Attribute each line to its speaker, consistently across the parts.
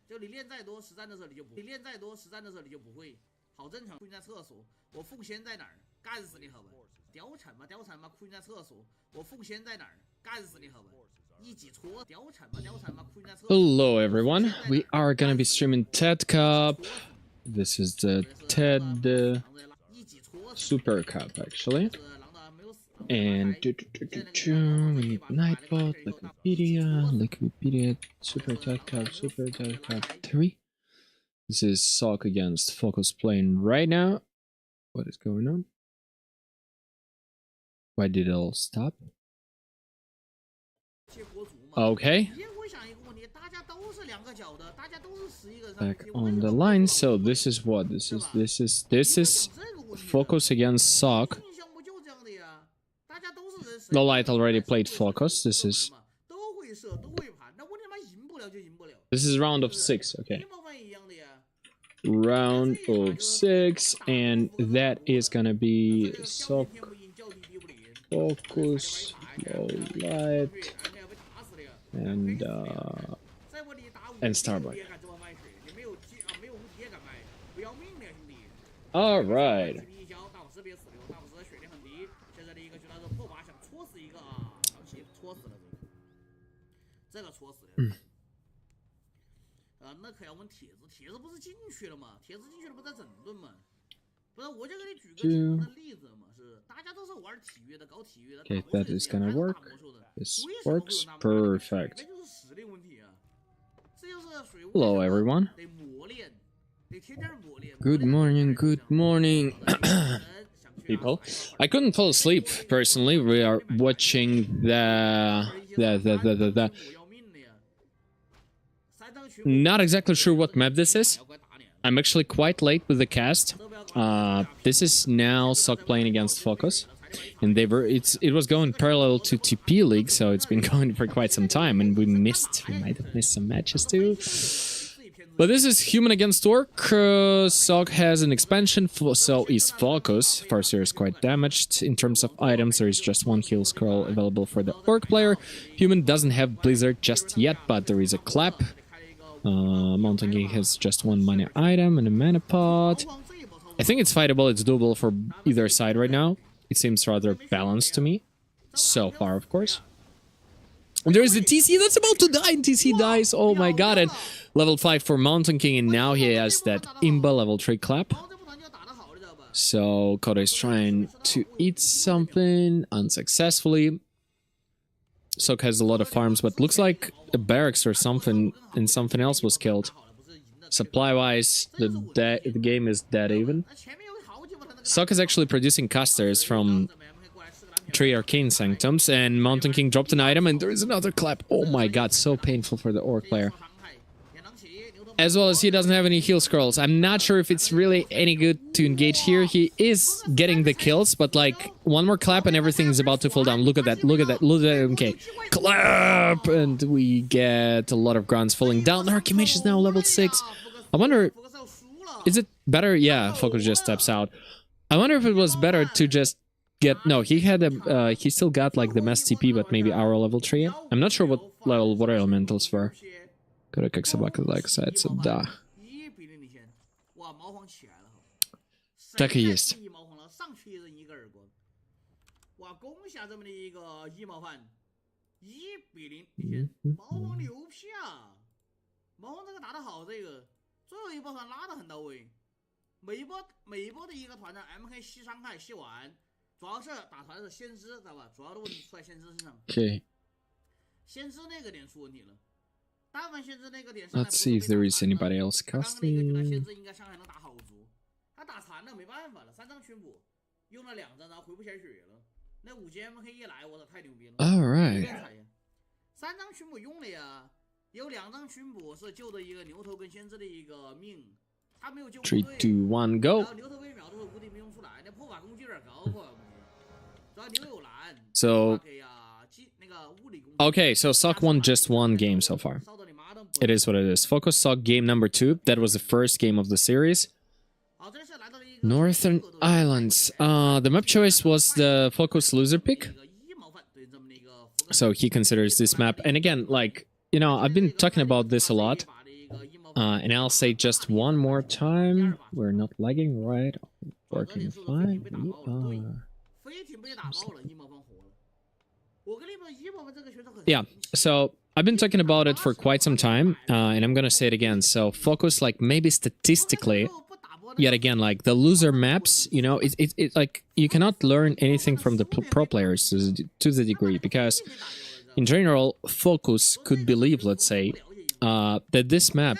Speaker 1: 就你练再多实战的时候你就不，你练再多实战的时候你就不会，好正常。哭在厕所，我奉先在哪儿？干死你好吧？貂蝉嘛，貂蝉嘛，哭在厕所，我奉先在哪儿？干死你好吧？一起戳貂蝉嘛，貂蝉嘛，哭在厕所。
Speaker 2: Hello everyone, we are gonna be streaming TED Cup. This is the TED Super Cup actually. And we need Nightbot, Liquipedia, Super TED Cup 3. This is Sock against Focus playing right now. What is going on? Why did it all stop? Okay. Back on the line. So this is what? This is Focus against Sock. The light already played Focus. This is round of 6, okay. Round of 6, and that is gonna be Sock, Focus, low light, and Starboy. All right. Okay, that is gonna work. This works perfect. Hello everyone. Good morning, people. I couldn't fall asleep personally. We are watching the not exactly sure what map this is. I'm actually quite late with the cast. This is now Sock playing against Focus, and it was going parallel to TP League, so it's been going for quite some time, and we might have missed some matches too. But this is Human against Orc. Sock has an expansion, so is Focus. Farseer is quite damaged. In terms of items, there is just one heal scroll available for the Orc player. Human doesn't have Blizzard just yet, but there is a clap. Mountain King has just one mana item and a mana pot. I think it's fightable, it's doable for either side right now. It seems rather balanced to me. So far, of course. And there is the TC that's about to die, and TC dies, oh my god, and level 5 for Mountain King, and now he has that Imba level 3 clap. So Koda is trying to eat something unsuccessfully. Sock has a lot of farms, but looks like a barracks or something, and something else was killed. Supply-wise, the game is dead even. Sock is actually producing casters from 3 Arcane Sanctums, and Mountain King dropped an item, and there is another clap. Oh my god, so painful for the Orc player. As well as he doesn't have any heal scrolls. I'm not sure if it's really any good to engage here. He is getting the kills, but like, one more clap and everything is about to fall down. Look at that, look at that, look at that. Okay, clap! And we get a lot of grunts falling down. Archimage is now level 6. I wonder, is it better? Yeah, Focus just steps out. I wonder if it was better to just get... No, he had a... he still got like the mass TP, but maybe our level 3. I'm not sure what level water elementals were. Кода как собака лайкается, да. Так и есть. Okay. Let's see if there is anybody else casting. Alright. 3, 2, 1, go. So, okay, so Sock won just one game so far. It is what it is. Focus Sock game number 2. That was the first game of the series. Northern Islands. The map choice was the Focus loser pick. So he considers this map. And again, like, you know, I've been talking about this a lot. And I'll say just one more time. We're not lagging, right? Working fine. We are. Yeah, so I've been talking about it for quite some time, and I'm gonna say it again. So focus, like, maybe statistically, yet again, like the loser maps, you know, it like you cannot learn anything from the pro players to the degree, because in general, focus could believe, let's say, that this map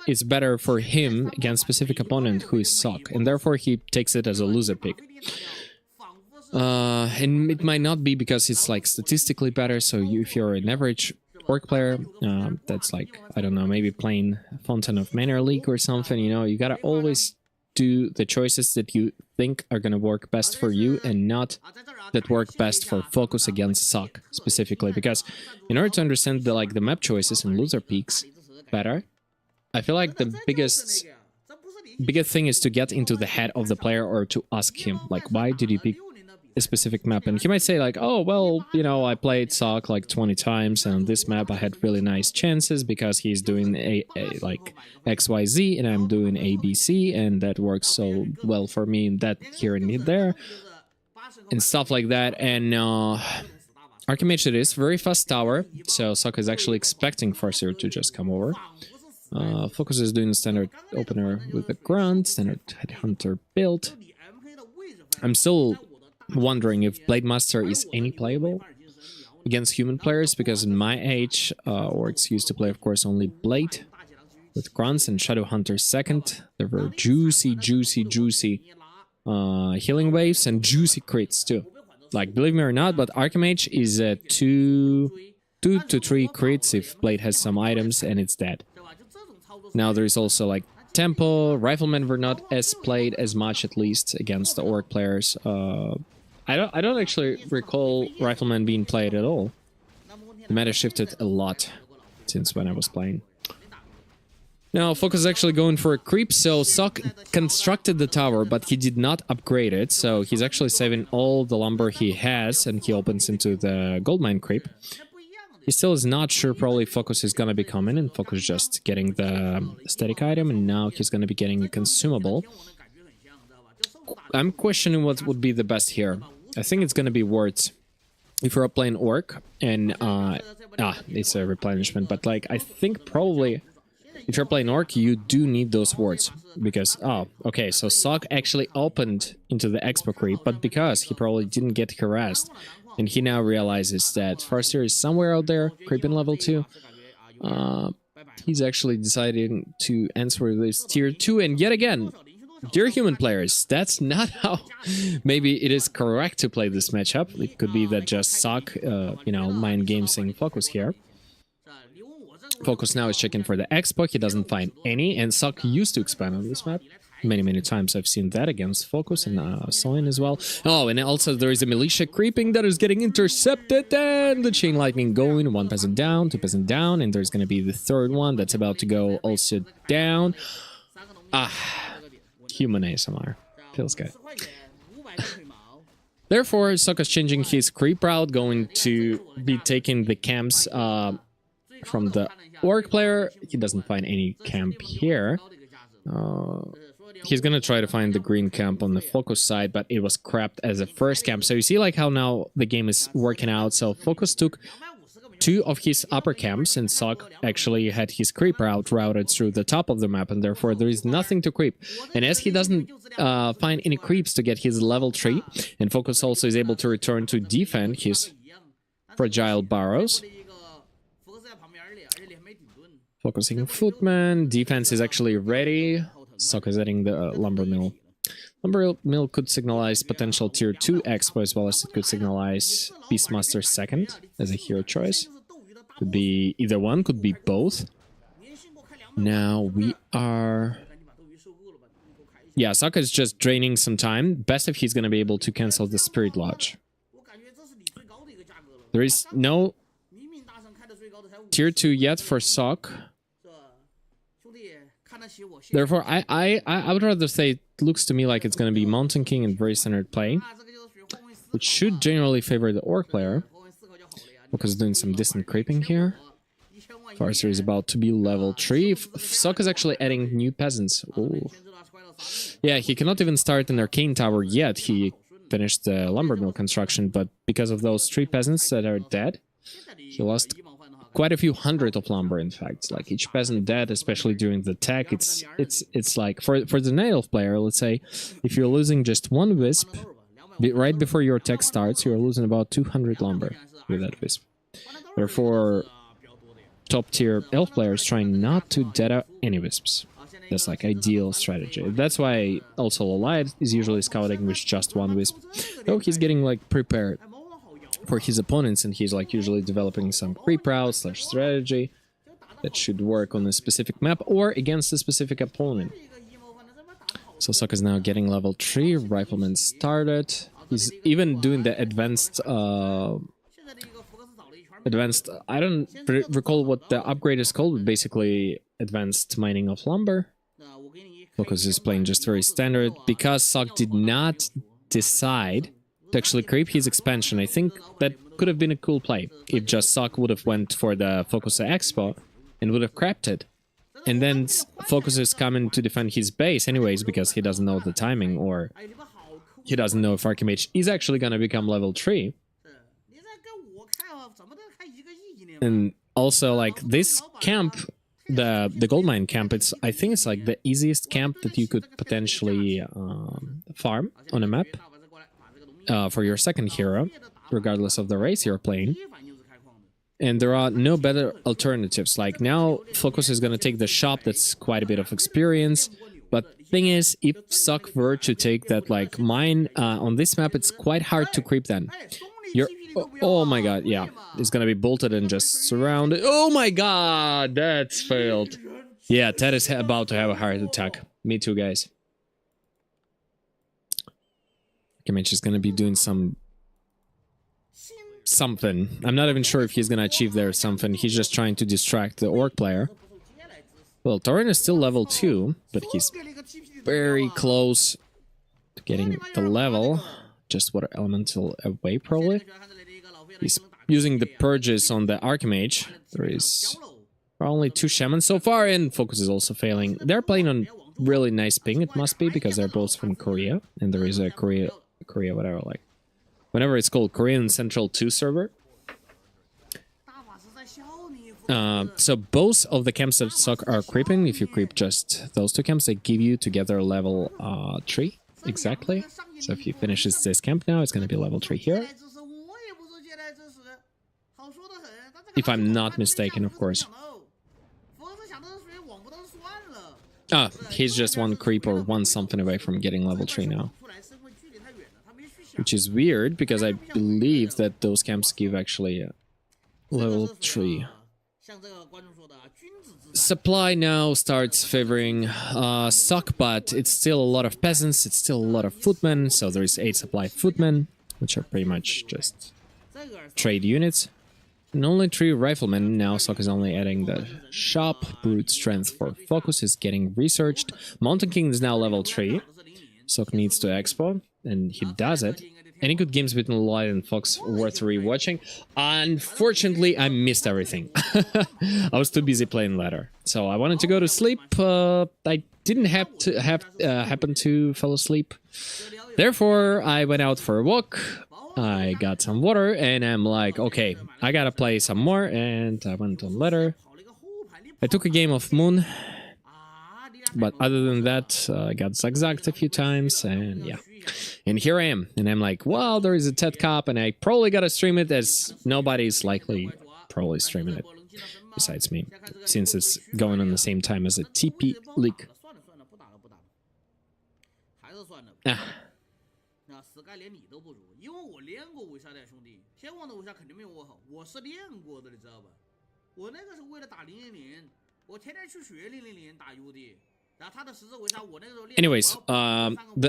Speaker 2: is better for him against specific opponent who is Sock, and therefore he takes it as a loser pick. And it might not be because it's like statistically better. So if you're an average orc player, that's like, I don't know, maybe playing Fountain of Manor League or something, you know, you gotta always do the choices that you think are gonna work best for you, and not that work best for focus against Sock specifically. Because in order to understand the map choices and loser peaks better, I feel like the biggest thing is to get into the head of the player, or to ask him, like, why did you pick a specific map? And he might say like, oh, well, you know, I played Sock like 20 times, and on this map I had really nice chances because he's doing a like XYZ and I'm doing ABC, and that works so well for me in that here and there and stuff like that. And Archimage, it is very fast tower, so Sock is actually expecting Farseer to just come over. Focus is doing standard opener with the grunt, standard headhunter build. I'm still wondering if Blade Master is any playable against human players, because in my age, orcs used to play, of course, only Blade with grunts and Shadow Hunter second. There were juicy healing waves and juicy crits too. Like, believe me or not, but Archimage is 2 to 3 crits if Blade has some items, and it's dead. Now there is also like Tempo, Riflemen were not as played as much, at least against the orc players. I don't actually recall Riflemen being played at all. The meta shifted a lot since when I was playing. Now Focus is actually going for a creep, so Sock constructed the tower, but he did not upgrade it, so he's actually saving all the lumber he has, and he opens into the goldmine creep. He still is not sure, probably Focus is gonna be coming, and Focus just getting the static item, and now he's gonna be getting a consumable. I'm questioning what would be the best here. I think it's gonna be wards. If you're playing orc, and it's a replenishment, but like, I think probably if you're playing orc, you do need those wards, because, okay, so Sock actually opened into the expo creep, but because he probably didn't get harassed, and he now realizes that Farseer is somewhere out there, creeping level 2. He's actually deciding to answer this tier 2, and yet again, dear human players, that's not how maybe it is correct to play this matchup. It could be that just Sock, you know, mind gaming Focus here. Focus now is checking for the expo, he doesn't find any, and Sock used to expand on this map. Many times I've seen that against Focus and Soin as well. Oh, and also there is a militia creeping that is getting intercepted, and the chain lightning going, 1 peasant down, 2 peasant down, and there's gonna be the 3rd one that's about to go also down. Human ASMR. Feels good. Therefore, Sock is changing his creep route, going to be taking the camps from the orc player. He doesn't find any camp here. He's gonna try to find the green camp on the Focus side, but it was crapped as a first camp. So you see like how now the game is working out. So Focus took 2 of his upper camps, and Sock actually had his creep route routed through the top of the map, and therefore there is nothing to creep. And as he doesn't find any creeps to get his level 3, and Focus also is able to return to defend his fragile burrows. Focusing Footman, defense is actually ready. Sock is hitting the lumber mill. Lumber mill could signalize potential tier 2 expo, as well as it could signalize Beastmaster second as a hero choice. Could be either one, could be both. Now we are... Yeah, Sock is just draining some time. Best if he's gonna be able to cancel the Spirit Lodge. There is no tier 2 yet for Sock. Therefore, I would rather say it looks to me like it's going to be Mountain King and very standard play, which should generally favor the orc player, because doing some distant creeping here. Forester is about to be level 3. Sok is actually adding new peasants. Ooh. Yeah, he cannot even start an arcane tower yet. He finished the lumber mill construction, but because of those 3 peasants that are dead, he lost quite a few hundred of lumber, in fact. Like, each peasant dead, especially during the tech, it's like, for the night elf player, let's say, if you're losing just 1 wisp, right before your tech starts, you're losing about 200 lumber with that wisp. Therefore, top-tier elf players trying not to dead out any wisps. That's like ideal strategy. That's why also Allied is usually scouting with just 1 wisp. Though he's getting like prepared for his opponents, and he's like usually developing some creep route / strategy that should work on a specific map or against a specific opponent. So Sok is now getting level 3, Rifleman started. He's even doing the advanced, I don't recall what the upgrade is called, but basically advanced mining of lumber. Focus is playing just very standard, because Sok did not decide to actually creep his expansion. I think that could have been a cool play if just Sok would have went for the Focus Expo and would have crept it. And then Focus is coming to defend his base anyways, because he doesn't know the timing, or he doesn't know if Archimage is actually gonna become level 3. And also, like, this camp, the gold mine camp, I think it's like the easiest camp that you could potentially farm on a map for your second hero, regardless of the race you're playing. And there are no better alternatives. Like, now Focus is gonna take the shop, that's quite a bit of experience. But thing is, if Sok were to take that like mine on this map, it's quite hard to creep then. Oh my god, yeah. It's gonna be bolted and just surrounded. Oh my god, that's failed. Yeah, Ted is about to have a heart attack. Me too, guys. Archimage is gonna be doing something. I'm not even sure if he's gonna achieve there something. He's just trying to distract the orc player. Well, Torin is still level 2, but he's very close to getting the level. Just water elemental away, probably. He's using the purges on the Archimage. There is only 2 shamans so far, and Focus is also failing. They're playing on really nice ping, it must be, because they're both from Korea, and there is a Korea whatever, like, whenever it's called Korean Central 2 server. So both of the camps that Sok are creeping, if you creep just those 2 camps, they give you together level 3, exactly. So if he finishes this camp now, it's going to be level 3 here. If I'm not mistaken, of course. Ah, he's just 1 creep or 1 something away from getting level 3 now. Which is weird, because I believe that those camps give actually level 3. Supply now starts favoring Sok, but it's still a lot of peasants, it's still a lot of footmen, so there is 8 supply footmen, which are pretty much just trade units. And only 3 riflemen. Now Sok is only adding the shop. Brute strength for Focus is getting researched. Mountain King is now level 3. Sok needs to expo, and he does it. Any good games between Light and Fox worth rewatching? Unfortunately, I missed everything. I was too busy playing ladder, so I wanted to go to sleep. I didn't happen to fall asleep. Therefore, I went out for a walk. I got some water, and I'm like, okay, I gotta play some more. And I went on ladder. I took a game of Moon, but other than that, I got zigzagged a few times, and yeah. And here I am, and I'm like, well, there is a TED Cup, and I probably gotta stream it, as nobody's likely probably streaming it besides me, since it's going on the same time as a TP League. Ah. Anyways,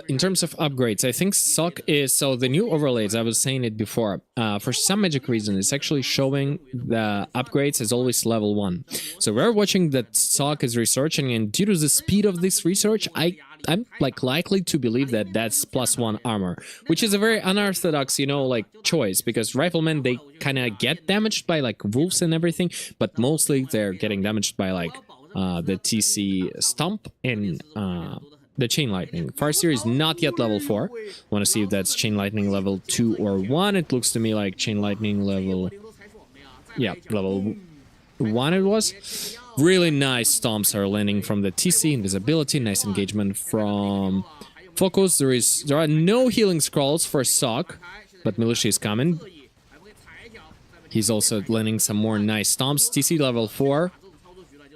Speaker 2: in terms of upgrades, I think Sok is... So the new overlays, I was saying it before, for some magic reason, it's actually showing the upgrades as always level 1. So we're watching that Sok is researching, and due to the speed of this research, I I'm like likely to believe that that's +1 armor, which is a very unorthodox, you know, like choice, because riflemen, they kind of get damaged by like wolves and everything, but mostly they're getting damaged by like the TC stomp and the chain lightning. Farseer is not yet level 4. Want to see if that's chain lightning level 2 or 1. It looks to me like chain lightning level, yeah, level 1 it was. Really nice stomps are landing from the TC, invisibility, nice engagement from Focus. There are no healing scrolls for Sok, but Militia is coming. He's also landing some more nice stomps. TC level 4.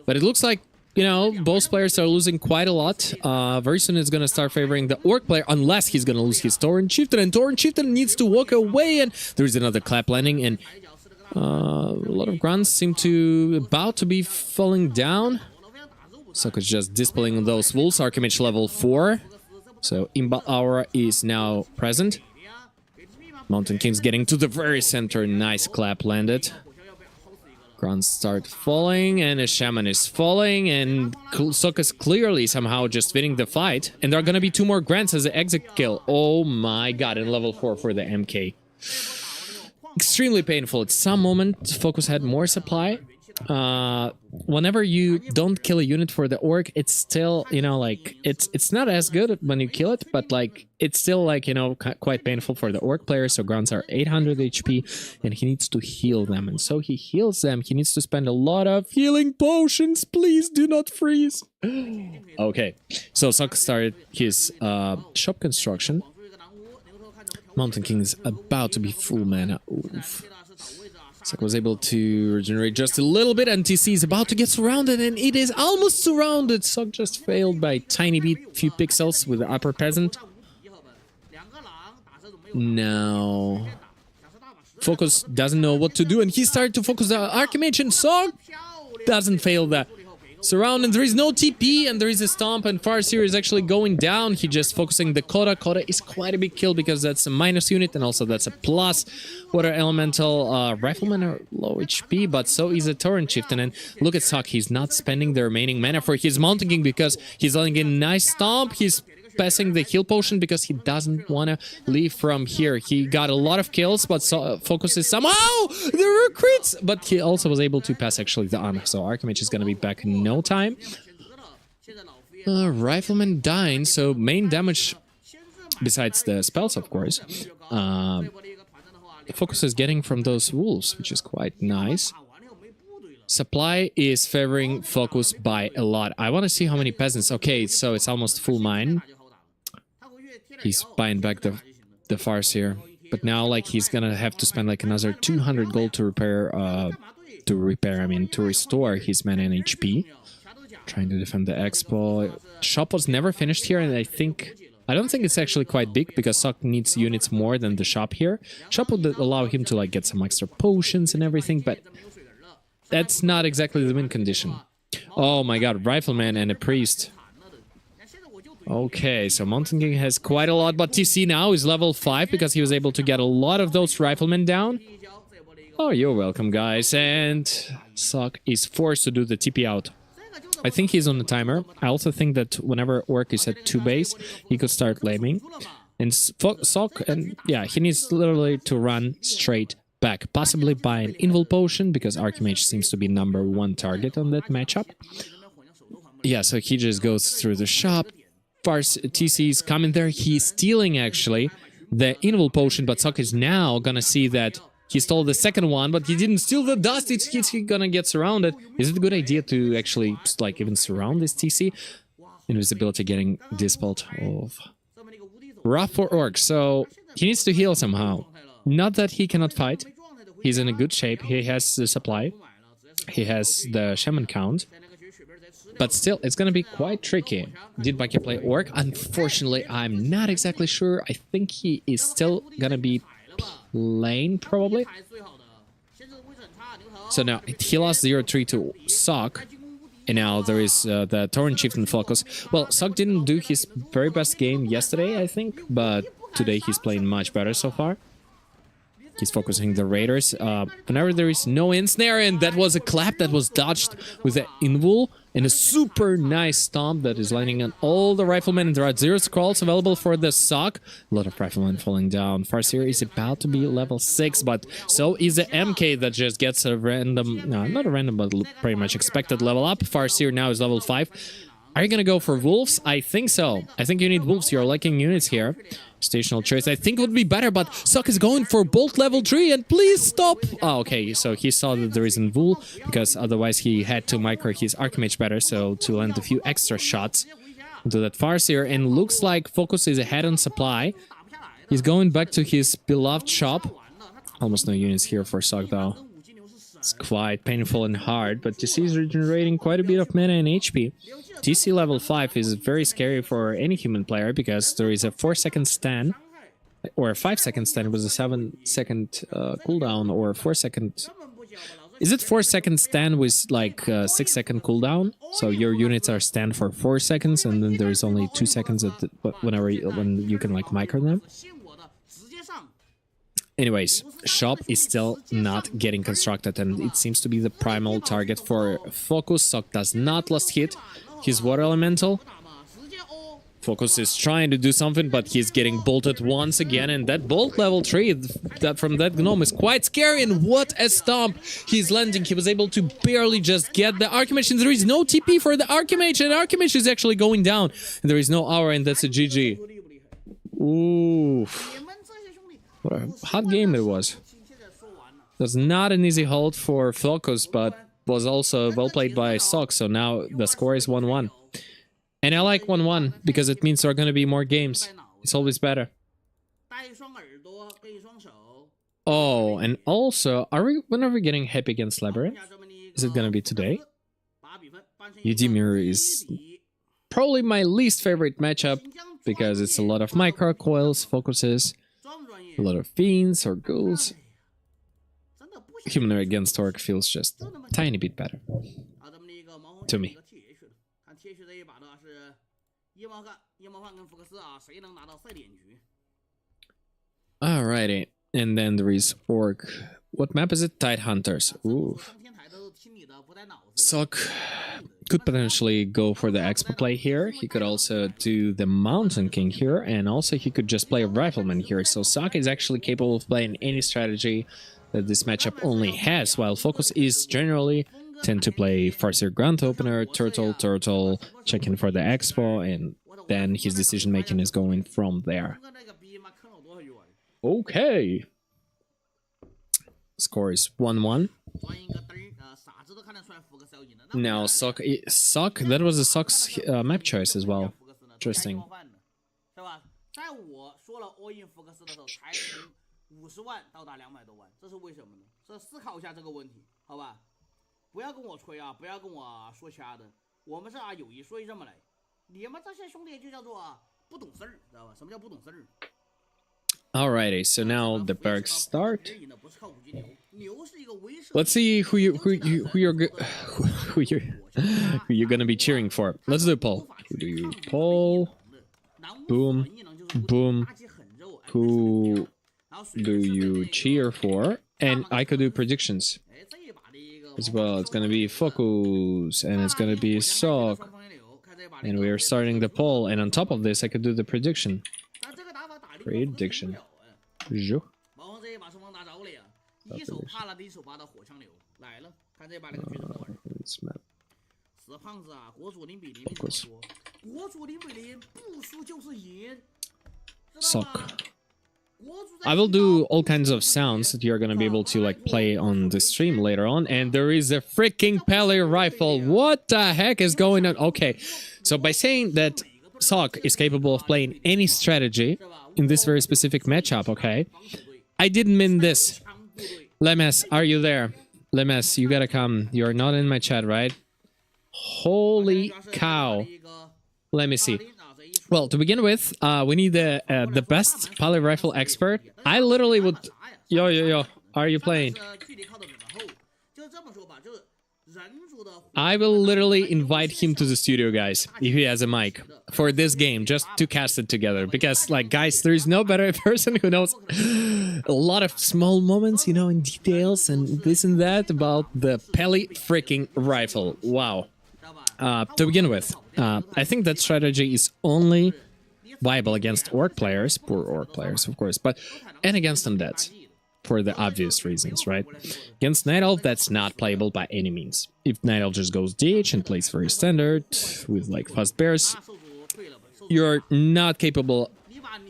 Speaker 2: But it looks like, you know, both players are losing quite a lot. Very soon it's gonna start favoring the Orc player, unless he's gonna lose his Torrent Chieftain, and Torrent Chieftain needs to walk away, and there's another clap landing, and a lot of grunts seem to about to be falling down. Sok is just dispelling those wolves. Archimage level 4. So Imba Aura is now present. Mountain King's getting to the very center. Nice clap landed. Grunts start falling, and a Shaman is falling, and Sok is clearly somehow just winning the fight. And there are gonna be 2 more grunts as an exit kill. Oh my god, and level 4 for the MK. Extremely painful. At some moment, Focus had more supply. Whenever you don't kill a unit for the Orc, it's still, you know, like, it's not as good when you kill it, but, like, it's still, like, you know, quite painful for the Orc player. So grunts are 800 HP, and he needs to heal them. And so he heals them. He needs to spend a lot of healing potions. Please do not freeze. Okay, so Sok started his shop construction. Mountain King is about to be full mana. Oof. Sok was able to regenerate just a little bit, and TC is about to get surrounded, and it is almost surrounded. Sok just failed by a tiny bit, few pixels with the upper peasant. Now Focus doesn't know what to do, and he started to focus the Archimage, and Sok doesn't fail that surround, and there is no TP, and there is a stomp, and Farseer is actually going down. He just focusing the Kota. Kota is quite a big kill because that's a minus unit, and also that's a plus. Water Elemental Riflemen are low HP, but so is a Torrent Chieftain. And look at Sok, he's not spending the remaining mana for his Mountain King because he's letting in a nice stomp. He's passing the heal potion because he doesn't want to leave from here. He got a lot of kills, but Focus is somehow there were crits, but he also was able to pass actually the honor. So Archimage is going to be back in no time. Rifleman dying, so main damage besides the spells, of course, Focus is getting from those wolves, which is quite nice. Supply is favoring Focus by a lot. I want to see how many peasants. Okay, so it's almost full mine. He's buying back the Farseer, but now like he's gonna have to spend like another 200 gold to restore his mana and HP. Trying to defend the Expo. Shop was never finished here, and I don't think it's actually quite big because Sok needs units more than the shop here. Shop would allow him to like get some extra potions and everything, but that's not exactly the win condition. Oh my god, Rifleman and a Priest. Okay, so Mountain King has quite a lot, but TC now is level 5 because he was able to get a lot of those Riflemen down. Oh, you're welcome, guys. And Sok is forced to do the TP out. I think he's on the timer. I also think that whenever Orc is at 2 base, he could start laming. And Sok, and yeah, he needs literally to run straight back, possibly buy an Invul Potion, because Archimage seems to be #1 target on that matchup. Yeah, so he just goes through the shop. TC is coming there. He's stealing, actually, the Invul Potion, but Sok is now gonna see that he stole the second one, but he didn't steal the dust. He's gonna get surrounded. Is it a good idea to actually, like, even surround this TC? Invisibility getting dispelled. Off. Rough for Orc, so he needs to heal somehow. Not that he cannot fight. He's in a good shape. He has the supply. He has the Shaman count. But still, it's gonna be quite tricky. Did Baki play Orc? Unfortunately, I'm not exactly sure. I think he is still gonna be playing, probably. So now, he lost 0-3 to Sok. And now there is the Torrent Chieftain focus. Well, Sok didn't do his very best game yesterday, I think. But today he's playing much better so far. He's focusing the raiders. Whenever there is no ensnare, and that was a clap that was dodged with the invul and a super nice stomp that is landing on all the riflemen. And there are 0 scrolls available for the sock. A lot of riflemen falling down. Farseer is about to be level 6, but so is the MK that just gets a random, no, not a random, but pretty much expected level up. Farseer now is level 5. Are you gonna go for wolves? I think so. I think you need wolves. You're lacking units here. Stational choice I think would be better, but Sock is going for bolt level 3, and please stop. Oh, okay, so he saw that there is invul, because otherwise he had to micro his Archmage better, so to land a few extra shots into that Farseer. And looks like Focus is ahead on supply. He's going back to his beloved shop. Almost no units here for Sock though. It's quite painful and hard, but TC is regenerating quite a bit of mana and HP. TC level 5 is very scary for any human player, because there is a 4-second stun, or a 5-second stun with a 7-second cooldown, or a 4-second... Is it 4-second stun with like 6-second cooldown? So your units are stand for 4 seconds, and then there is only 2 seconds at the, when you can like micro them. Anyways, shop is still not getting constructed, and it seems to be the primal target for Focus. Sock does not last hit his water elemental. Focus is trying to do something, but he's getting bolted once again, and that bolt level 3 that from that gnome is quite scary. And what a stomp he's landing. He was able to barely just get the Archimage, and there is no TP for the Archimage, and Archimage is actually going down, and there is no aura, and that's a GG. Ooh. What a hot game it was. It was not an easy hold for Focus, but was also well played by Sock, so now the score is 1-1. And I like 1-1, because it means there are going to be more games. It's always better. Oh, and also, when are we getting Happy against Labyrinth? Is it going to be today? Udimir is probably my least favorite matchup, because it's a lot of micro coils, focuses, a lot of fiends or ghouls. Humanoid against Orc feels just a tiny bit better to me. Alrighty, and then there is Orc. What map is it? Tide Hunters. Ooh. Sock could potentially go for the Expo play here. He could also do the Mountain King here, and also he could just play a Rifleman here. So Sock is actually capable of playing any strategy that this matchup only has, while Focus is generally tend to play Farseer Grunt Opener, Turtle, checking for the Expo, and then his decision making is going from there. Okay. Score is 1-1. Now Sock, that was a Sock's map choice as well. Interesting. Alrighty, so now the perks start. Let's see who you're gonna be cheering for. Let's do a poll. Who do you poll? Boom, boom. Who do you cheer for? And I could do predictions as well. It's gonna be Focus, and it's gonna be Sock, and we are starting the poll. And on top of this, I could do the prediction. Prediction. Sock. I will do all kinds of sounds that you're gonna be able to like play on the stream later on. And there is a freaking Pele rifle. What the heck is going on? Okay, so by saying that Sock is capable of playing any strategy in this very specific matchup, okay, I didn't mean this. Lemes, are you there? Lemes, you gotta come. You're not in my chat, right? Holy cow. Let me see. Well, to begin with, we need the best Pele rifle expert. I literally would... Yo, are you playing? I will literally invite him to the studio, guys, if he has a mic, for this game, just to cast it together. Because, like, guys, there is no better person who knows a lot of small moments, you know, in details and this and that about the Peli freaking rifle. Wow. To begin with, I think that strategy is only viable against orc players, poor orc players, of course, and against undeads. For the obvious reasons, right? Against Night Elf, that's not playable by any means. If Night Elf just goes DH and plays very standard, with like fast bears, you're not capable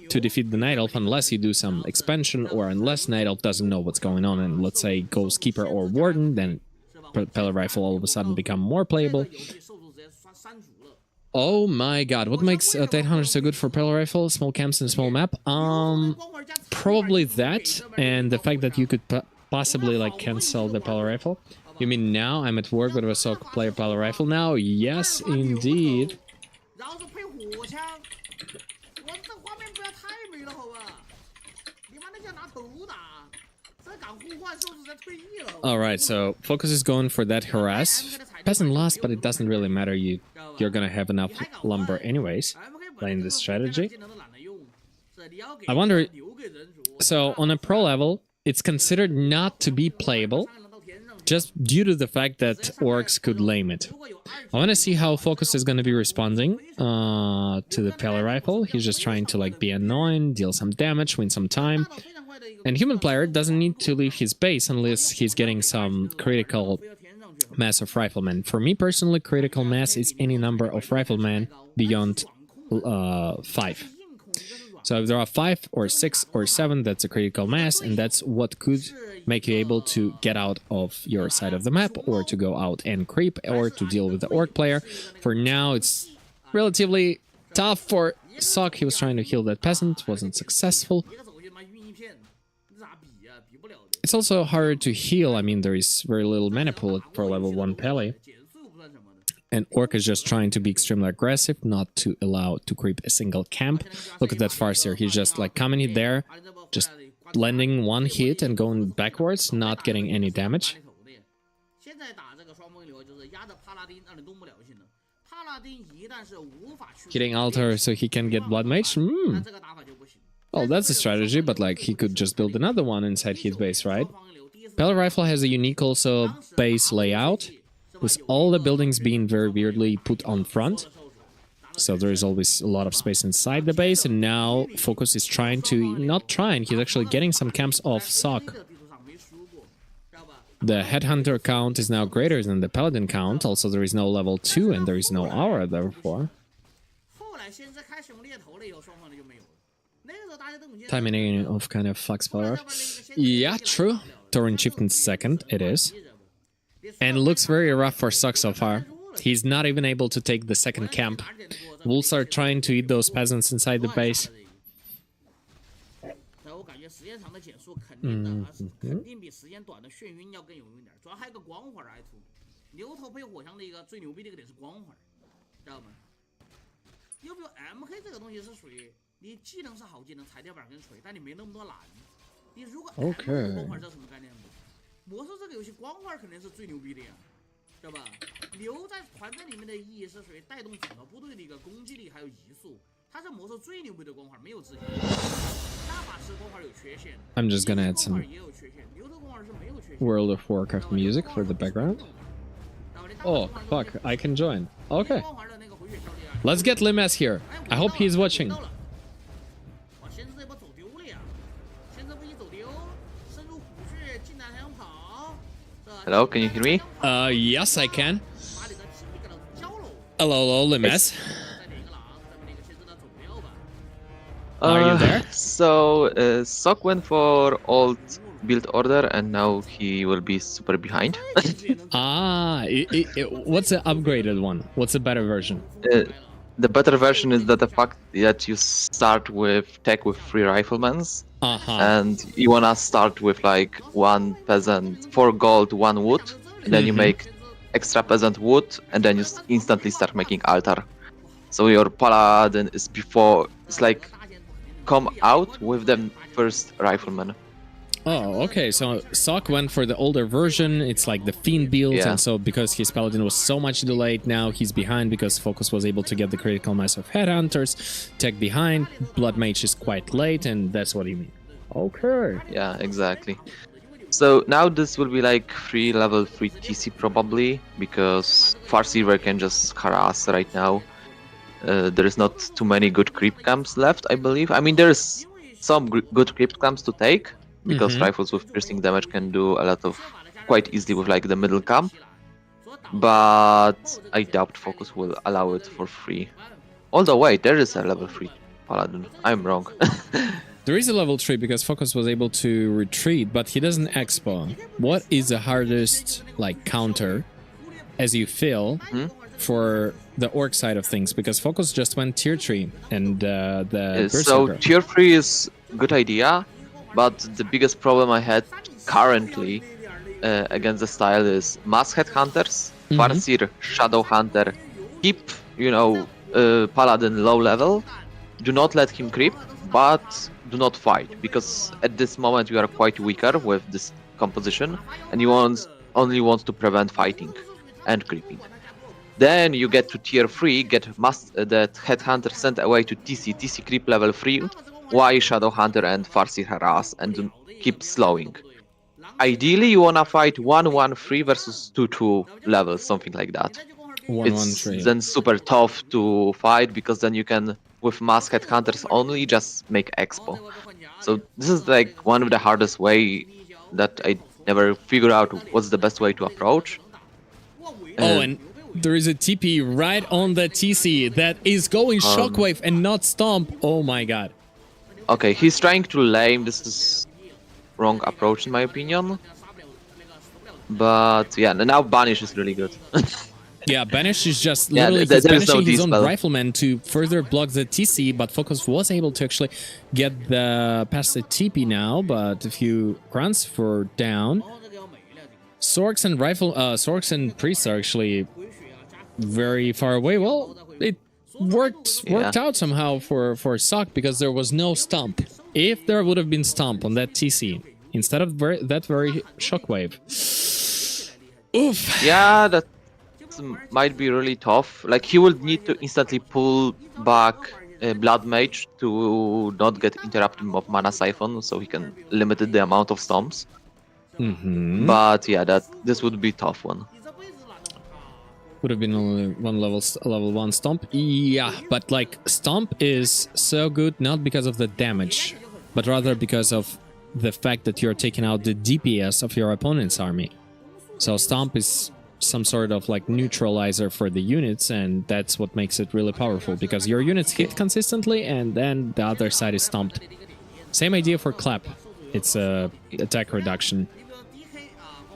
Speaker 2: to defeat the Night Elf unless you do some expansion, or unless Night Elf doesn't know what's going on and, let's say, goes Keeper or Warden, then Peli Rifle all of a sudden become more playable. Oh my god, what makes 800 so good for Peli Rifle? Small camps and small map? Probably that, and the fact that you could possibly like cancel the Peli Rifle. You mean now I'm at work with a SOC player Peli Rifle now? Yes, indeed. Alright, so Focus is going for that harass. Peasant lost, but it doesn't really matter. You're gonna have enough lumber anyways, playing this strategy. I wonder... So, on a pro level, it's considered not to be playable, just due to the fact that orcs could lame it. I want to see how Focus is going to be responding to the Peli Rifle. He's just trying to like be annoying, deal some damage, win some time. And human player doesn't need to leave his base unless he's getting some critical mass of riflemen. For me personally, critical mass is any number of riflemen beyond 5. So if there are 5 or 6 or 7, that's a critical mass, and that's what could make you able to get out of your side of the map, or to go out and creep, or to deal with the orc player. For now, it's relatively tough for Sok. He was trying to heal that peasant, wasn't successful. It's also harder to heal. I mean, there is very little mana pool for level 1 Peli. And Orc is just trying to be extremely aggressive, not to allow to creep a single camp. Look at that Farseer. He's just like coming in there, just landing one hit and going backwards, not getting any damage. Hitting Altar so he can get Blood Mage? Well, that's a strategy, but like he could just build another one inside his base, right? Peli Rifle has a unique also base layout, with all the buildings being very weirdly put on front. So there is always a lot of space inside the base, and now Focus is trying to... not trying, he's actually getting some camps off Sok. The Headhunter count is now greater than the Paladin count, also there is no level 2 and there is no aura, therefore. Timing of kind of fucks power. Yeah, true. Tauren Chieftain second, it is. And it looks very rough for Sok so far. He's not even able to take the second camp. Wolves are trying to eat those peasants inside the base. Okay.
Speaker 1: 魔兽这个游戏光环肯定是最牛逼的呀，对吧？留在团队里面的意义是属于带动整个部队的一个攻击力还有移速，它是魔兽最牛逼的光环，没有之一。大法师光环有缺陷
Speaker 2: I'm just gonna add some World of Warcraft music for the background. Oh, fuck, I can join. Okay. Let's get Limes here. I hope he's watching.
Speaker 3: Hello, can you hear me?
Speaker 2: Yes, I can. Hello, Limes. Are you there?
Speaker 3: So, Sok went for old build order, and now he will be super behind.
Speaker 2: What's the upgraded one? What's the better version?
Speaker 3: The better version is that the fact that you start with tech with 3 riflemans, and you wanna start with like 1 peasant, 4 gold, 1 wood, and then you make extra peasant wood, and then you instantly start making altar. So your paladin is before, it's like come out with the first rifleman.
Speaker 2: Oh, okay. So Sok went for the older version. It's like the Fiend build,
Speaker 3: Yeah.
Speaker 2: and so because his Paladin was so much delayed, now he's behind because Focus was able to get the critical mass of Headhunters. Tech behind, Blood Mage is quite late, and that's what you mean. Okay.
Speaker 3: Yeah, exactly. So now this will be like free level 3 TC probably, because Farseeker can just harass right now. There is not too many good creep camps left, I believe. I mean, there's some good creep camps to take, because rifles with piercing damage can do a lot of quite easily with like the middle camp. But I doubt Focus will allow it for free. Although wait, there is a level 3 Paladin. I'm wrong.
Speaker 2: There is a level 3 because Focus was able to retreat, but he doesn't expo. What is the hardest like counter, as you feel, for the orc side of things? Because Focus just went tier 3 and the
Speaker 3: so
Speaker 2: Berserker.
Speaker 3: tier 3 is good idea, but the biggest problem I had currently against the style is Mass Headhunters, Farseer, Shadow Hunter. Keep, you know, Paladin low level. Do not let him creep, but do not fight, because at this moment you are quite weaker with this composition, and you only want to prevent fighting and creeping. Then you get to tier 3, get that Headhunter sent away to TC creep level 3, while Shadow Hunter and Farseer harass and keep slowing. Ideally you wanna fight 1-1-3 versus 2-2 levels, something like that.
Speaker 2: 1-1-3.
Speaker 3: It's then super tough to fight, because then you can, with Mass Headhunters only, just make expo. So this is like one of the hardest way that I never figured out what's the best way to approach.
Speaker 2: Oh, and there is a TP right on the TC that is going Shockwave and not Stomp. Oh my god.
Speaker 3: Okay, he's trying to lame. This is wrong approach in my opinion. But yeah, now Banish is really good.
Speaker 2: Yeah, Banish is just
Speaker 3: Yeah,
Speaker 2: literally
Speaker 3: there's
Speaker 2: he's
Speaker 3: no
Speaker 2: banishing his own
Speaker 3: dispel.
Speaker 2: Rifleman to further block the TC, but Focus was able to actually get the past the TP now, but a few grunts for down. Sorks and Priests are actually very far away. Well, it worked out somehow for Sok, because there was no stomp. If there would have been stomp on that TC instead of that very Shockwave. Oof.
Speaker 3: Yeah, that might be really tough. Like he would need to instantly pull back Blood Mage to not get interrupted of Mana Siphon, so he can limit the amount of stomps. But yeah, this would be a tough one.
Speaker 2: Would have been only one level 1 stomp. Yeah, but like stomp is so good not because of the damage, but rather because of the fact that you're taking out the DPS of your opponent's army. So stomp is some sort of like neutralizer for the units, and that's what makes it really powerful, because your units hit consistently and then the other side is stomped. Same idea for clap. It's a attack reduction.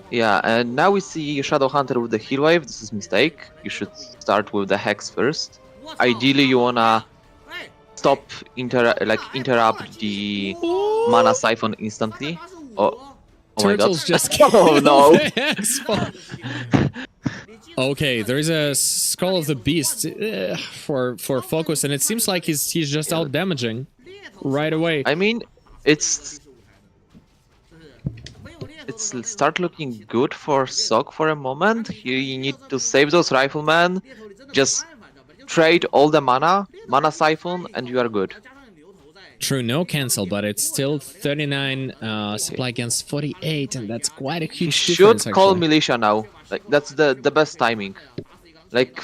Speaker 3: Yeah, and now we see Shadow Hunter with the heal wave. This is a mistake. You should start with the Hex first. Ideally, you wanna stop interrupt the Mana Siphon instantly. Oh my god.
Speaker 2: Turtles just
Speaker 3: Oh no.
Speaker 2: Okay, there is a Skull of the Beast for Focus, and it seems like he's just out damaging right away.
Speaker 3: I mean, it's start looking good for Sok for a moment. Here you need to save those riflemen, just trade all the mana Siphon, and you are good.
Speaker 2: True, no cancel, but it's still 39 supply against 48, and that's quite a huge difference.
Speaker 3: Should call
Speaker 2: actually.
Speaker 3: Militia now. Like that's the best timing. Like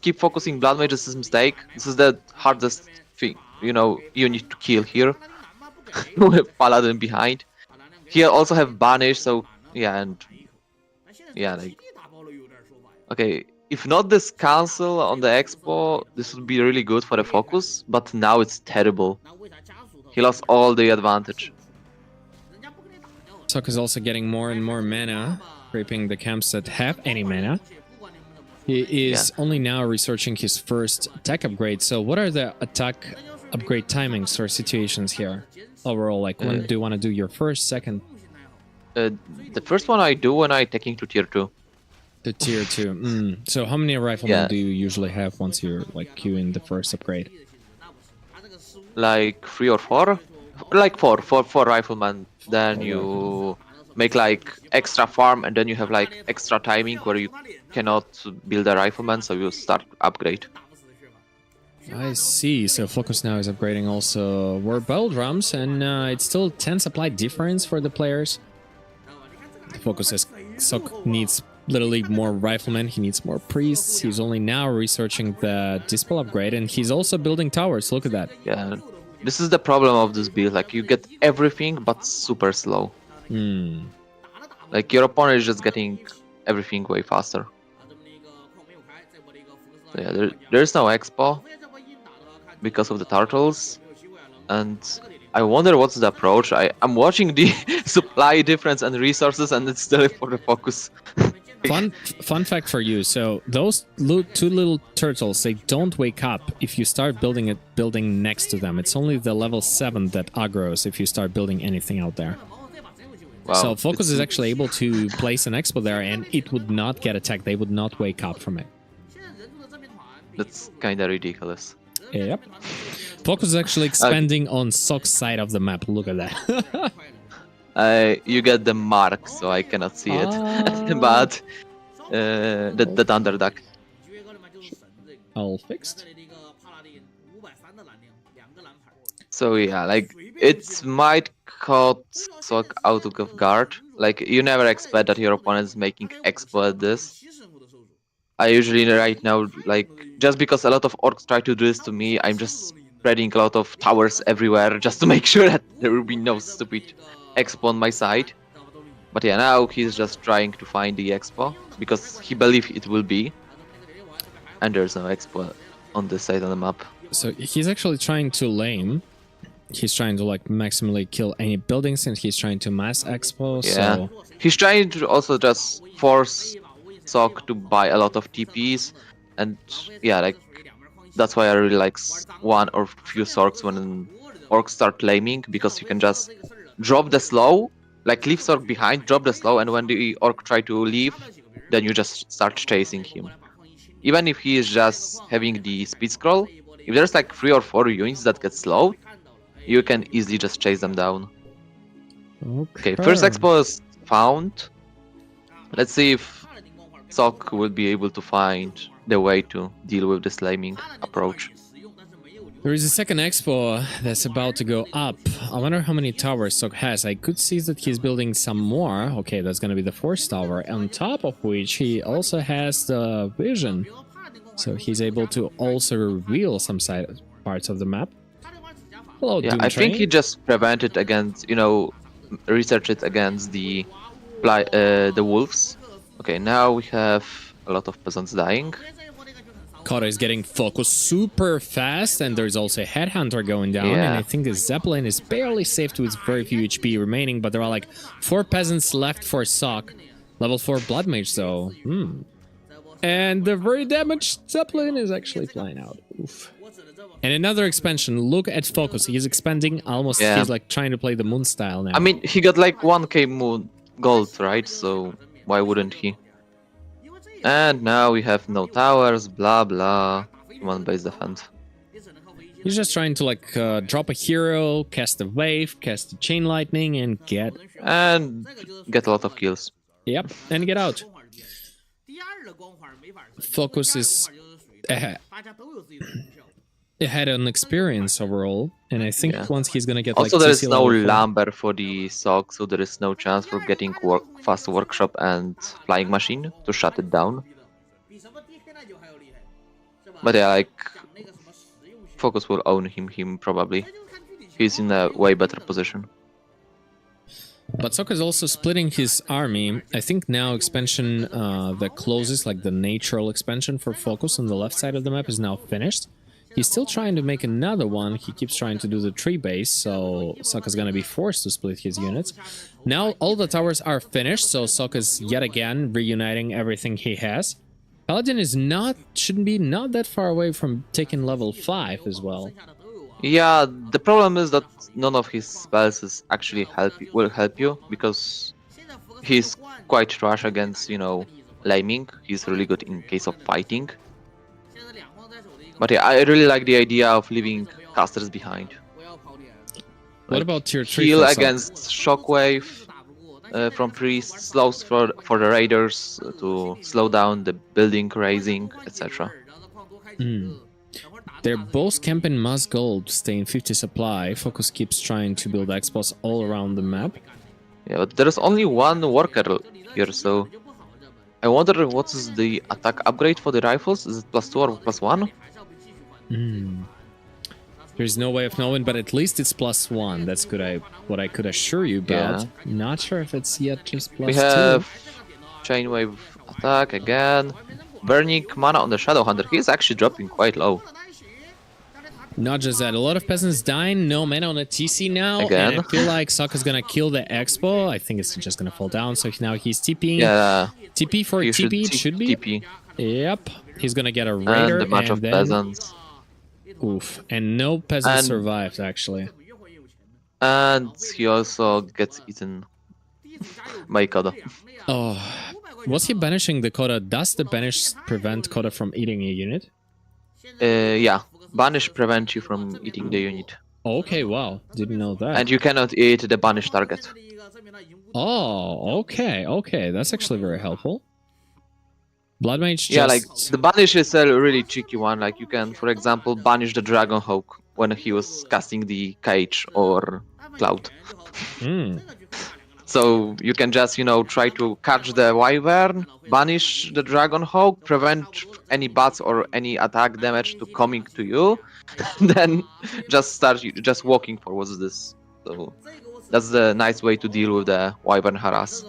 Speaker 3: keep focusing Blood Mage. This is a mistake. This is the hardest thing. You know, you need to kill here with Paladin behind. Here also have Banish, so yeah, and yeah, like okay. If not this cancel on the expo, this would be really good for the Focus. But now it's terrible. He lost all the advantage.
Speaker 2: Sok is also getting more and more mana, creeping the camps that have any mana. He is only now researching his first attack upgrade. So what are the attack upgrade timings or situations here? Overall, like when do you want to do your first, second?
Speaker 3: The first one I do when I taking to tier 2.
Speaker 2: To tier 2. So how many riflemen do you usually have once you're like queuing the first upgrade?
Speaker 3: Like 3 or 4. like four riflemen. Then you make like extra farm, and then you have like extra timing where you cannot build a rifleman, so you start upgrade.
Speaker 2: I see. So Focus now is upgrading also war battle drums, and it's still 10 supply difference for the players. Focus says Sok needs literally more riflemen, he needs more priests. He's only now researching the dispel upgrade, and he's also building towers. Look at that.
Speaker 3: Yeah, this is the problem of this build. Like, you get everything, but super slow. Like, your opponent is just getting everything way faster. So yeah, there's no expo because of the turtles, and I wonder what's the approach. I'm watching the supply difference and resources, and it's still for the Focus.
Speaker 2: Fun fact for you. So those two little turtles, they don't wake up if you start building a building next to them. It's only the level 7 that aggroes if you start building anything out there.
Speaker 3: Wow,
Speaker 2: so Focus is actually able to place an expo there, and it would not get attacked. They would not wake up from it.
Speaker 3: That's kind of ridiculous.
Speaker 2: Yep. Focus is actually expanding on Sok's side of the map. Look at that.
Speaker 3: You get the mark, so I cannot see it. But the Thunderduck.
Speaker 2: All fixed.
Speaker 3: So yeah, like, it might caught Sok out of guard. Like, you never expect that your opponent is making expo at this. I usually right now, like, just because a lot of orcs try to do this to me, I'm just spreading a lot of towers everywhere just to make sure that there will be no stupid expo on my side. But yeah, now he's just trying to find the expo because he believes it will be, and there's no expo on this side of the map.
Speaker 2: So he's actually trying to lame. He's trying to like maximally kill any buildings, and he's trying to mass expo.
Speaker 3: Yeah,
Speaker 2: so
Speaker 3: he's trying to also just force Sok to buy a lot of TPs, and yeah, like, that's why I really like one or few Sorks when orcs start laming, because you can just drop the slow, like leave Sork behind, drop the slow, and when the orc try to leave, then you just start chasing him. Even if he is just having the speed scroll, if there's like 3 or 4 units that get slowed, you can easily just chase them down. Okay, first expo is found. Let's see if Sok will be able to find the way to deal with this laming approach.
Speaker 2: there is a second expo that's about to go up. I wonder how many towers Sok has. I could see that he's building some more. Okay, that's gonna be the 4th tower, on top of which he also has the vision. So he's able to also reveal some parts of the map. Hello,
Speaker 3: yeah, I think he just prevented against, research it against the wolves. Okay, now we have a lot of peasants dying.
Speaker 2: Kata is getting focused super fast, and there's also a headhunter going down, and I think the Zeppelin is barely saved with very few HP remaining, but there are like 4 peasants left for Sok. Level 4 Blood Mage, so and the very damaged Zeppelin is actually flying out. Oof. And another expansion. Look at Focus. He's expanding almost. Yeah. He's like trying to play the moon style now.
Speaker 3: I mean, he got like 1k moon gold, right? So why wouldn't he? And now we have no towers, blah blah. One base defense.
Speaker 2: He's just trying to like drop a hero, cast a wave, cast a chain lightning, and get
Speaker 3: a lot of kills.
Speaker 2: Yep, and get out. Focus is had an experience overall, and I think once he's gonna get
Speaker 3: also
Speaker 2: like,
Speaker 3: there is no lumber for the Sok, so there is no chance for getting fast workshop and flying machine to shut it down. But yeah, like, Focus will own him probably. He's in a way better position.
Speaker 2: But Sok is also splitting his army. I think now expansion, the closest, like the natural expansion for Focus on the left side of the map is now finished. He's still trying to make another one. He keeps trying to do the tree base, so Sok is gonna be forced to split his units. Now all the towers are finished, so Sok is yet again reuniting everything he has. Paladin is shouldn't be that far away from taking level 5 as well.
Speaker 3: Yeah, the problem is that none of his spells will help you, because he's quite trash against, laming. He's really good in case of fighting. But yeah, I really like the idea of leaving casters behind.
Speaker 2: What about tier 3
Speaker 3: heal
Speaker 2: for Sok?
Speaker 3: against shockwave from priests, slows for the raiders to slow down the building raising, etc.
Speaker 2: They're both camping mass gold, staying 50 supply. Focus keeps trying to build expos all around the map.
Speaker 3: Yeah, but there is only one worker here, so I wonder what is the attack upgrade for the rifles? Is it +2 or +1?
Speaker 2: There's no way of knowing, but at least it's +1. That's what I could assure you about.
Speaker 3: Yeah.
Speaker 2: Not sure if it's yet just +2.
Speaker 3: We have chainwave attack again. Burning mana on the Shadow Hunter. He's actually dropping quite low.
Speaker 2: Not just that, a lot of peasants dying, no mana on a TC now.
Speaker 3: Again.
Speaker 2: And I feel like Sokka's gonna kill the Expo. I think it's just gonna fall down, so now he's TPing.
Speaker 3: Yeah.
Speaker 2: TP for
Speaker 3: You
Speaker 2: TP, it should be.
Speaker 3: TP.
Speaker 2: Yep. He's gonna get a Raider
Speaker 3: And the match of
Speaker 2: then...
Speaker 3: peasants.
Speaker 2: Oof. And no peasants
Speaker 3: And-
Speaker 2: survived, actually.
Speaker 3: And he also gets eaten by Koda.
Speaker 2: Oh. Was he banishing the Koda? Does the banish prevent Koda from eating a unit?
Speaker 3: Yeah. Banish prevents you from eating the unit.
Speaker 2: Okay, wow. Didn't know that.
Speaker 3: And you cannot eat the banished target.
Speaker 2: Oh, okay. That's actually very helpful. Blood Mage just...
Speaker 3: Yeah, like, the banish is a really tricky one. Like, you can, for example, banish the Dragon Hawk when he was casting the Cage or Cloud. So you can just, try to catch the Wyvern, banish the Dragon Hawk, prevent any bats or any attack damage to coming to you, then just start just walking forwards this. So that's the nice way to deal with the Wyvern harass.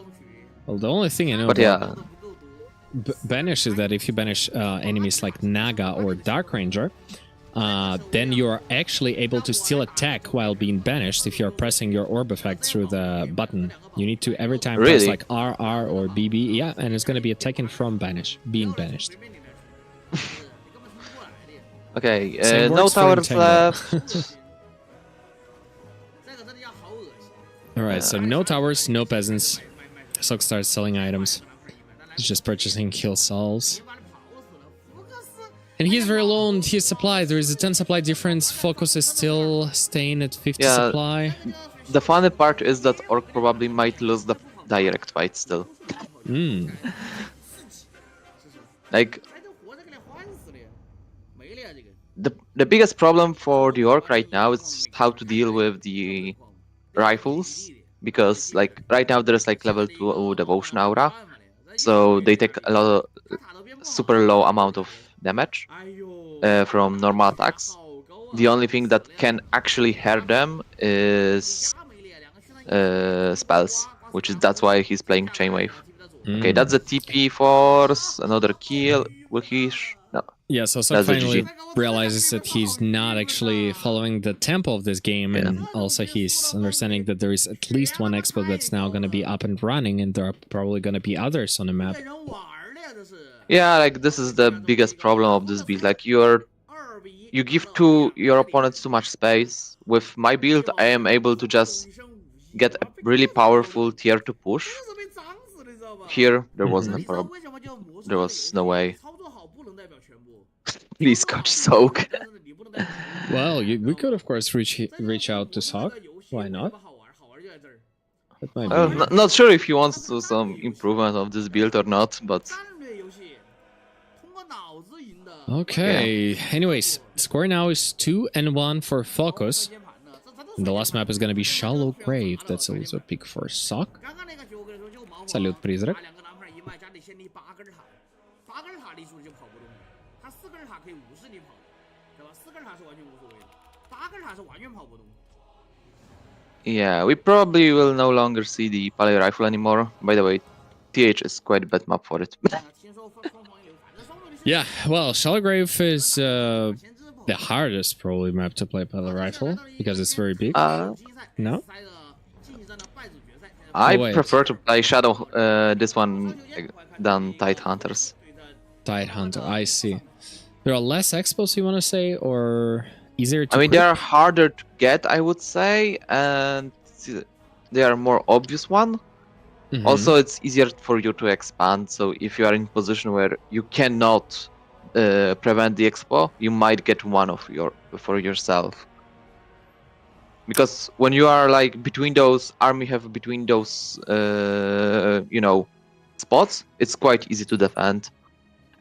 Speaker 2: Well, the only thing I know
Speaker 3: But
Speaker 2: about
Speaker 3: yeah,
Speaker 2: banish is that if you banish enemies like Naga or Dark Ranger, then you are actually able to still attack while being banished if you're pressing your orb effect through the button. You need to every time press
Speaker 3: Really?
Speaker 2: like RR or BB, yeah, and it's gonna be attacking from being banished.
Speaker 3: okay,
Speaker 2: Same
Speaker 3: no
Speaker 2: works for
Speaker 3: towers
Speaker 2: Entangle.
Speaker 3: left.
Speaker 2: Alright, so no towers, no peasants. Sok starts selling items. He's just purchasing kill solves. And he's very low on his supply. There is a 10 supply difference. Focus is still staying at 50
Speaker 3: Yeah.
Speaker 2: supply.
Speaker 3: The funny part is that Orc probably might lose the direct fight still. Like, the biggest problem for the Orc right now is how to deal with the rifles, because like right now there's like level 2 devotion aura, so they take a lot of super low amount of damage from normal attacks. The only thing that can actually hurt them is spells, that's why he's playing Chainwave. Okay, that's a TP force, another kill. Wikish. No.
Speaker 2: Yeah, so Sok
Speaker 3: That's a
Speaker 2: finally
Speaker 3: GG.
Speaker 2: realizes that he's not actually following the tempo of this game, and also he's understanding that there is at least one expo that's now going to be up and running, and there are probably going to be others on the map.
Speaker 3: Yeah, like this is the biggest problem of this build. Like you give your opponents too much space. With my build, I am able to just get a really powerful tier 2 push. Here, there wasn't a problem. There was no way. Please catch Soak.
Speaker 2: Well, we could of course reach out to Sok. Why not? That might be...
Speaker 3: Not sure if he wants to some improvement of this build or not, but
Speaker 2: Okay, anyways, score now is 2-1 for Focus. And the last map is gonna be Shallow Grave. That's also a pick for Sok. Салют, призрак.
Speaker 3: yeah, we probably will no longer see the Palais Rifle anymore. By the way, TH is quite a bad map for it.
Speaker 2: Yeah, well, Shallow Grave is the hardest probably map to play by the rifle because it's very big. No?
Speaker 3: I
Speaker 2: wait.
Speaker 3: prefer to play Shadow this one than Tide Hunters.
Speaker 2: Tide Hunter, I see. There are less expos, you want to say, or easier to
Speaker 3: I mean,
Speaker 2: pick?
Speaker 3: they are harder to get, I would say, and they are more obvious one.
Speaker 2: Mhm.
Speaker 3: Also, it's easier for you to expand, so if you are in position where you cannot prevent the expo, you might get one for yourself. Because when you are like between those army have between those you know, spots, it's quite easy to defend.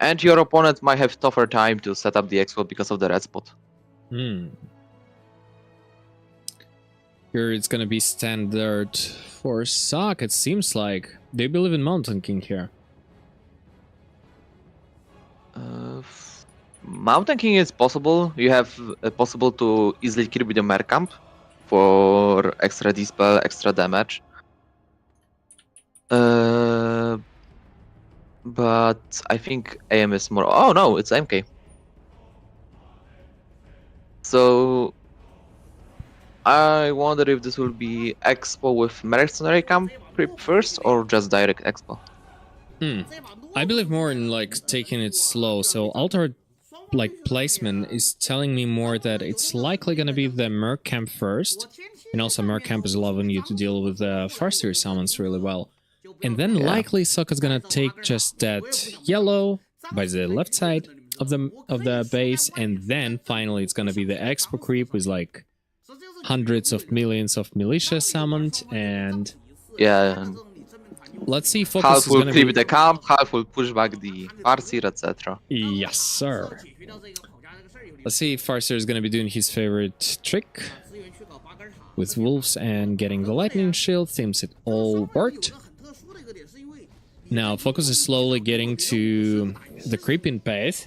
Speaker 3: And your opponent might have tougher time to set up the expo because of the red spot.
Speaker 2: Here it's gonna be standard for Sock, it seems like. They believe in Mountain King here.
Speaker 3: Mountain King is possible. You have possible to easily kill with the Mercamp for extra dispel, extra damage. But I think AM is more. Oh no, it's MK. So I wonder if this will be Expo with Mercenary Camp creep first or just direct Expo.
Speaker 2: I believe more in like taking it slow, so altered like placement is telling me more that it's likely gonna be the Merc Camp first, and also Merc Camp is allowing you to deal with the Farseer summons really well. And then likely Sokka's gonna take just that yellow by the left side of the base, and then finally it's gonna be the Expo creep with like hundreds of millions of militia summoned, and
Speaker 3: yeah,
Speaker 2: let's see. Focus
Speaker 3: half
Speaker 2: is
Speaker 3: will
Speaker 2: gonna
Speaker 3: creep
Speaker 2: be
Speaker 3: the camp, half will push back the Farseer, etc.
Speaker 2: Yes, sir. Let's see if Farseer is gonna be doing his favorite trick with wolves and getting the lightning shield. Seems it all worked. Now Focus is slowly getting to the creeping path,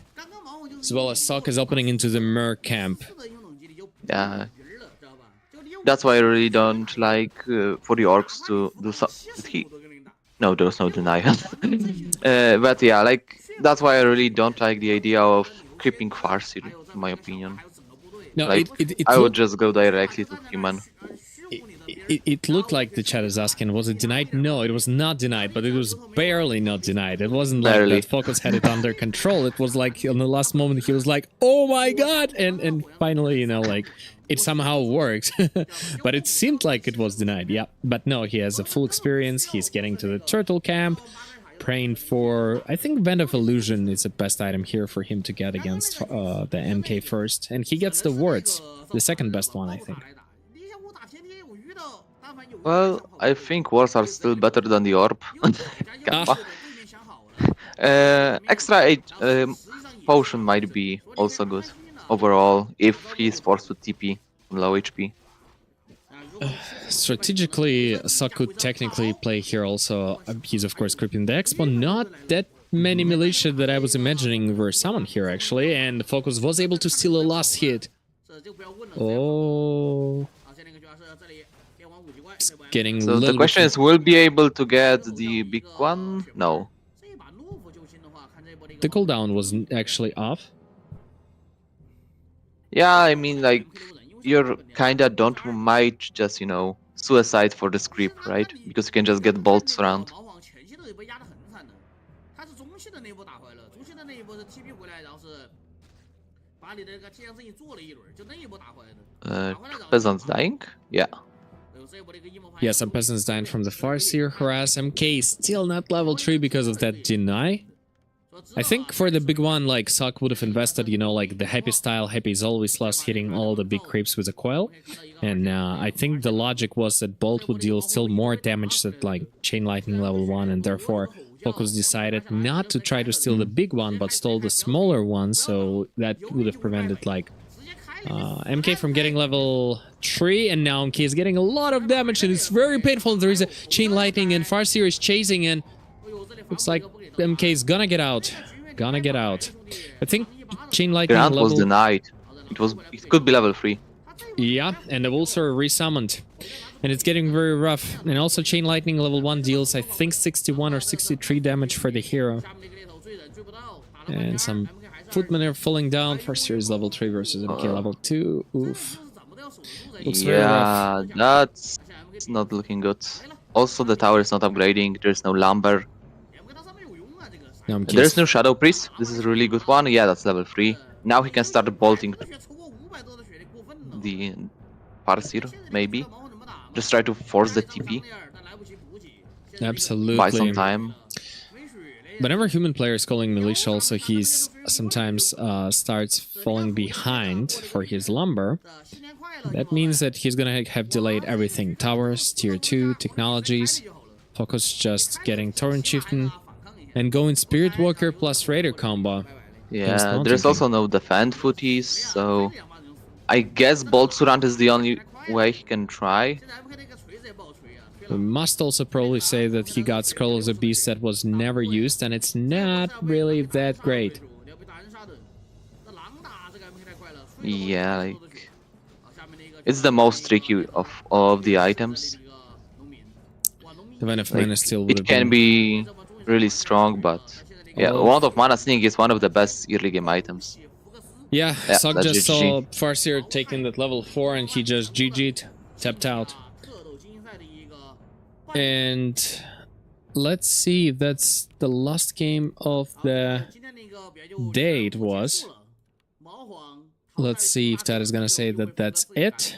Speaker 2: as well as Sok is opening into the Merc camp.
Speaker 3: Yeah, that's why I really don't like for the orcs to do so. No, there's no denial. But yeah, like that's why I really don't like the idea of creeping Farseer, in my opinion.
Speaker 2: No,
Speaker 3: like, I would just go directly to human.
Speaker 2: It looked like the chat is asking, was it denied? No, it was not denied, but it was barely not denied. It wasn't like that Focus had it under control. It was like on the last moment he was like, oh my god! And finally, you know, like, it somehow worked. But it seemed like it was denied, yeah. But no, he has a full experience. He's getting to the turtle camp, praying for... I think Band of Illusion is the best item here for him to get against the MK first. And he gets the wards, the second best one, I think.
Speaker 3: Well, I think wars are still better than the orb. Extra 8 potion might be also good overall if he's forced to TP on low HP.
Speaker 2: Strategically, Sok could technically play here also. He's of course creeping the Expo. Not that many militia that I was imagining were summoned here actually, and Focus was able to steal a last hit. Oh... Getting
Speaker 3: so the question is, will be able to get the big one? No.
Speaker 2: The cooldown was actually off.
Speaker 3: Yeah, I mean, like, you're kinda don't might just, you know, suicide for this creep, right? Because you can just get bolts around. Peasants dying? Yeah.
Speaker 2: Yeah, some peasants dying from the Farseer harass. MK still not level 3 because of that deny. I think for the big one, like, Sok would have invested, you know, like the Happy style. Happy is always lost hitting all the big creeps with a coil. And I think the logic was that Bolt would deal still more damage than, like, Chain Lightning level 1, and therefore Focus decided not to try to steal the big one, but stole the smaller one, so that would have prevented, like, MK from getting level 3, and now MK is getting a lot of damage, and it's very painful. There is a Chain Lightning, and Farseer is chasing, and looks like MK is gonna get out. I think Chain Lightning
Speaker 3: Grant
Speaker 2: level...
Speaker 3: was denied. It could be level 3.
Speaker 2: Yeah, and the wolves are resummoned. And it's getting very rough. And also Chain Lightning level 1 deals, I think, 61 or 63 damage for the hero. And some footmen are falling down. Farseer is level 3 versus MK level 2. Oof. Looks very rough.
Speaker 3: Yeah, that's not looking good. Also, the tower is not upgrading. There's no lumber. There's no Shadow Priest. This is a really good one. Yeah, that's level 3. Now he can start bolting the Farseer, maybe. Just try to force the TP.
Speaker 2: Absolutely.
Speaker 3: Buy some time.
Speaker 2: whenever human player is calling militia, also he's sometimes starts falling behind for his lumber. That means that he's gonna have delayed everything. Towers, tier 2, technologies, Focus just getting Torrent Chieftain, and going Spirit Walker plus Raider combo.
Speaker 3: Yeah, there's also no defend footies, so I guess Bolt Surant is the only way he can try.
Speaker 2: We must also probably say that he got Scroll as a beast that was never used, and it's not really that great.
Speaker 3: Yeah, like, it's the most tricky of all of the items.
Speaker 2: The Venom of Mana still would
Speaker 3: it can be really strong, but yeah, Wand of Mana Sneak is one of the best early game items.
Speaker 2: Yeah, Sok just saw
Speaker 3: GG.
Speaker 2: Farseer taking that level 4 and he just GG'd, tapped out. And let's see, that's the last game of the day it was. Let's see if that is gonna say that that's it.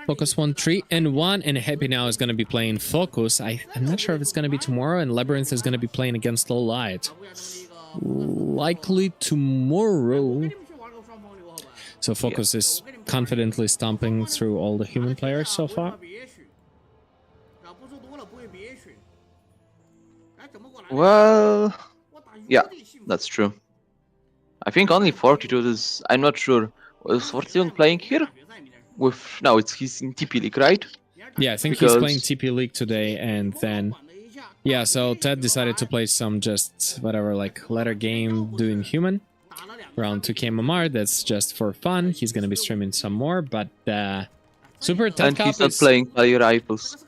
Speaker 2: Focus 1, 3, and 1, and Happy now is gonna be playing Focus. I'm not sure if it's gonna be tomorrow, and Labyrinth is gonna be playing against Low Light. Likely tomorrow. So Focus is confidently stomping through all the human players so far.
Speaker 3: Well, yeah, that's true. I think only 42 is... I'm not sure. Was 42 playing here? With... No, he's in TP League, right?
Speaker 2: Yeah, I think he's playing TP League today, and then... Yeah, so Ted decided to play some just, whatever, like, letter game doing human. Around 2k MMR, that's just for fun. He's gonna be streaming some more, but Super Ted
Speaker 3: And
Speaker 2: Cup
Speaker 3: he's not playing Player Rifles.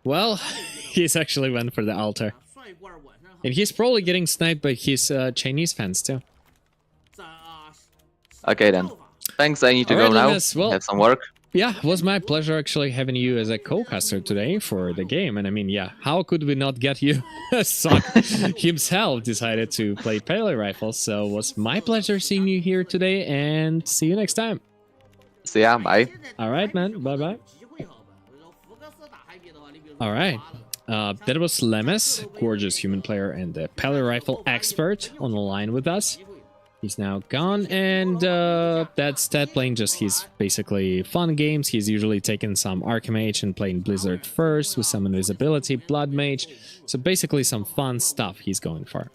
Speaker 2: Well, he's actually went for the altar. And he's probably getting sniped by his Chinese fans too.
Speaker 3: Okay then. Thanks, I need to go now.
Speaker 2: Well,
Speaker 3: have some work.
Speaker 2: Yeah, it was my pleasure actually having you as a co-caster today for the game. And I mean, yeah, how could we not get you? Sok himself decided to play Pele Rifles, so it was my pleasure seeing you here today, and see you next time.
Speaker 3: See ya, bye.
Speaker 2: Alright, man, bye-bye. Alright, that was Lemes, gorgeous human player and the Pele Rifle expert on the line with us. He's now gone, and that's Ted playing just his basically fun games. He's usually taking some Archmage and playing Blizzard first with some invisibility, Blood Mage. So basically some fun stuff he's going for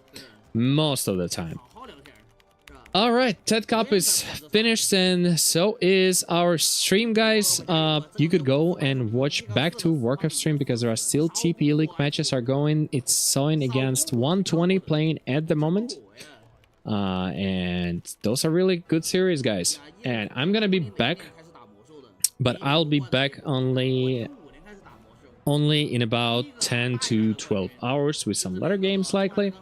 Speaker 2: most of the time. Alright, Ted Cup is finished, and so is our stream, guys. You could go and watch back to Warcraft stream because there are still TP League matches are going. It's Soin against 120 playing at the moment. And those are really good series, guys. And I'm gonna be back, but I'll be back only in about 10 to 12 hours with some later games likely.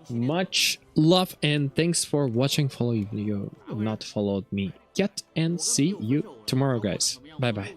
Speaker 2: Much love and thanks for watching. Follow if you have not followed me yet, and see you tomorrow, guys. Bye bye.